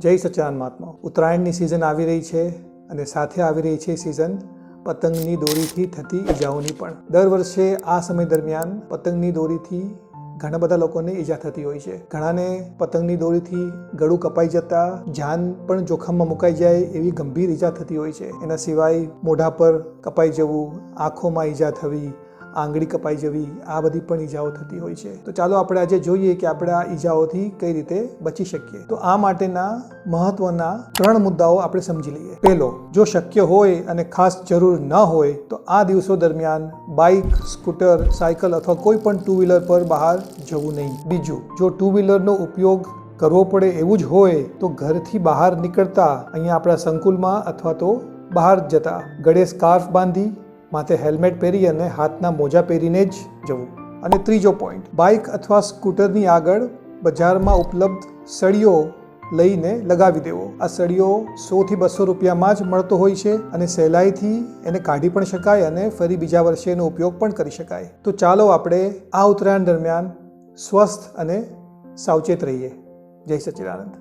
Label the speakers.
Speaker 1: જય સચ્ચિદાનંદ મહાત્મા। ઉત્તરાયણની સિઝન આવી રહી છે અને સાથે આવી રહી છે સિઝન પતંગની દોરીથી થતી ઈજાઓની પણ। દર વર્ષે આ સમય દરમિયાન પતંગની દોરીથી ઘણા બધા લોકોને ઈજા થતી હોય છે। ઘણાને પતંગની દોરીથી ગળું કપાઈ જતા જાન પણ જોખમમાં મુકાઈ જાય એવી ગંભીર ઈજા થતી હોય છે। એના સિવાય મોઢા પર કપાઈ જવું, આંખોમાં ઈજા થવી, આંગળી કપાઈ જવી, આ બધી પણ ઈજાઓ થતી હોય છે। તો ચાલો આપણે આજે જોઈએ કે આપણે આ ઈજાઓથી કઈ રીતે બચી શકીએ। તો આ માટેના મહત્વના 3 મુદ્દાઓ આપણે સમજી લઈએ। પહેલો, જો શક્ય હોય અને ખાસ જરૂર ન હોય તો આ દિવસો દરમિયાન બાઇક, સ્કૂટર, સાયકલ અથવા કોઈ પણ 2 વ્હીલર પર બહાર જવું નહીં। બીજું, જો 2 વ્હીલરનો ઉપયોગ કરવો પડે એવું જ હોય તો ઘરથી બહાર નીકળતા અહીંયા આપણા સંકુલમાં અથવા તો બહાર જતા ગળે સ્કાર્ફ બાંધી, માથે હેલ્મેટ પહેરી અને હાથના મોજા પહેરીને જ જવું। અને ત્રીજો પોઈન્ટ, બાઇક અથવા સ્કૂટરની આગળ બજારમાં ઉપલબ્ધ સળીઓ લઈને લગાવી દેવો। આ સળીઓ 100 થી 200 રૂપિયામાં જ મળતો હોય છે અને સહેલાઈથી એને કાઢી પણ શકાય અને ફરી બીજા વર્ષે એનો ઉપયોગ પણ કરી શકાય। તો ચાલો આપણે આ ઉત્તરાયણ દરમિયાન સ્વસ્થ અને સાવચેત રહીએ। જય સચ્ચિદાનંદ।